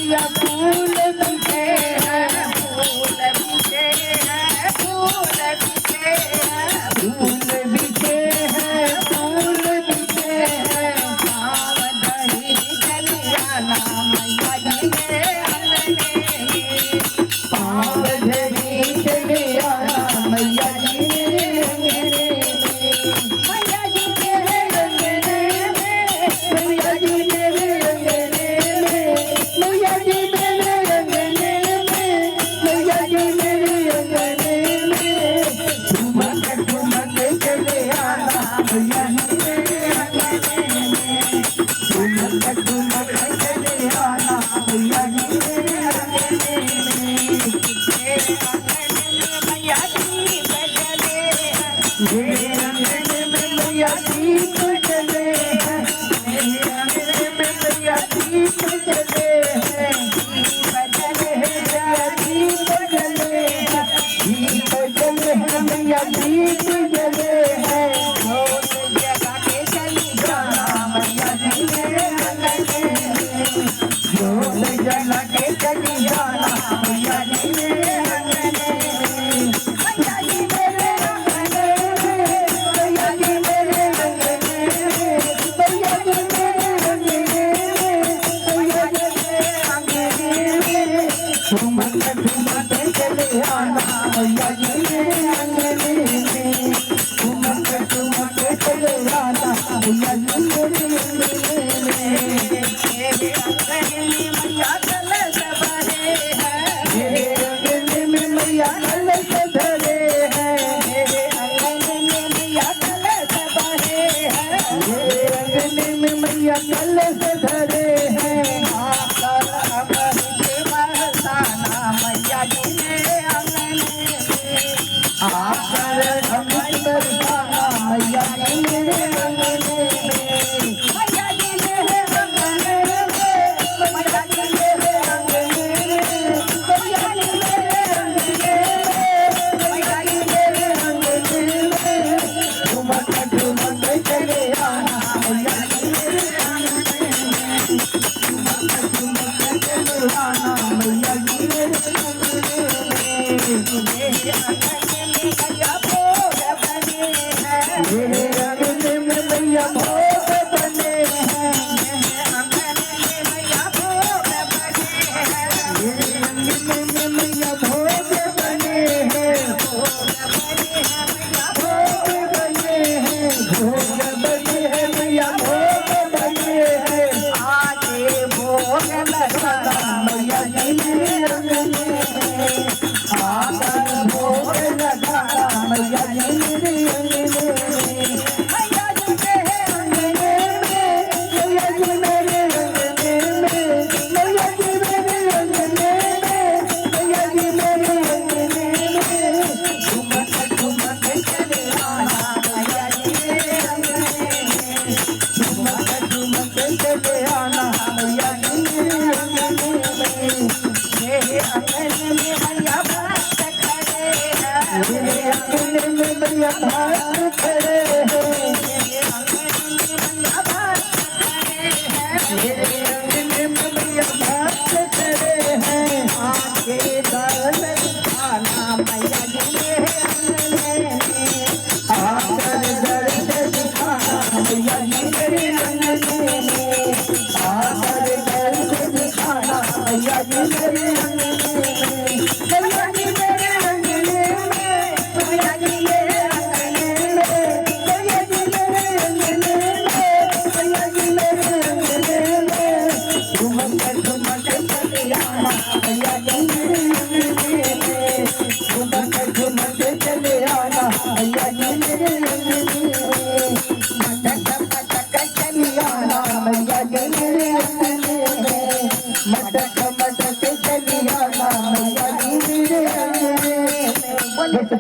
मैया फूल बिछे हैं, फूल बिछे हैं, फूल बिछे हैं, फूल बिछे हैं, फूल बिछे हैं, पाँव धरी चली आना मैया जी मेरे अंगने, पाँव धरी चली आना मैया जी मेरे अंगने, मैया जी मेरे अंगने में, मैया जी मेरे अंगने में, मैया जी मेरे अंगने में, मैया जी मेरे अंगने में, ठुमक ठुमक चले आना मैया जी मेरे अंगने में, ठुमक ठुमक चले आना मैया जी मेरे अंगने में, मेरे अंगने में मैया जी बजले हैं, मेरे अंगने में मैया दीप जले हैं, मेरे अंगने में मैया दीप जले हैं, दीप जले हैं, दीप जले हैं, दीप जले हैं मैया दीप जले हैं, जोत जगा के चली जाना मैया जी मेरे अंगने में, जोत जगा के चली जाना मैया जी मेरे अंगने में, मैया जी मेरे अंगने में, मैया जी मेरे अंगने में, मैया जी मेरे अंगने में, मैया जी मेरे अंगने में, ठुमक ठुमक चले आना मैया जी मेरे अंगने में, ठुमक ठुमक चले आना मैया जी मेरे अंगने में, मेरे अंगने में मैया कलश भरे हैं, मेरे अंगने में मैया कलश धरे हैं, मेरे अंगने में मैया कलश भरे हैं, मेरे अंगने में मैया कलश धरे हैं, आकर अमृत बरसाना मैया जी मेरे अंगने में, आकर अमृत बरसाना मैया जी मेरे अंगने में, मैया जी मेरे अंगने में, मैया जी मेरे अंगने में, मैया जी मेरे अंगने में, मैया जी मेरे अंगने में, ठुमक ठुमक चले आना मैया जी मेरे अंगने में, ठुमक ठुमक चले आना मैया जी मेरे अंगने में, मेरे अंगने में मैया भोग बने हैं, मेरे अंगने में मैया भोग बने हैं, मेरे अंगने में मैया भोग बने हैं, मेरे अंगने में मैया भोग बने हैं, भोग बने हैं मैया भोग बने हैं, भोग बने हैं मैया भोग बने हैं, आके भोग लगाना मैया जी मेरे अंगने में, आकर भोग लगाना मैया जी मेरे अंगने में, मैया जी मेरे अंगने में, मैया जी मेरे अंगने में, मैया जी मेरे अंगने में, मैया जी मेरे अंगने में, ठुमक ठुमक चले आना मैया जी मेरे अंगने में, ठुमक ठुमक चले आना मैया जी मेरे अंगने में, मेरे अंगने में मैया भक्त खड़े हैं, मेरे अंगने में मैया भक्त खड़े हैं, मेरे अंगने में मैया भक्त खड़े हैं, मेरे अंगने में मैया भक्त खड़े हैं, आके दर्शन दिखाना मैया जी मेरे अंगने में, आकर दर्शन दिखाना मैया जी मेरे अंगने में, आकर दर्शन दिखाना मैया जी मेरे अंगने में, मैया जी मेरे अंगने में, मैया जी मेरे अंगने में, मैया जी मेरे अंगने में, मैया जी मेरे अंगने में, ठुमक ठुमक चले आना मैया जी मेरे अंगने में, ठुमक ठुमक चले आना मैया जी मेरे अंगने में, मटक मटक चली आना मैया जी मेरे अंगने में, मटक मटक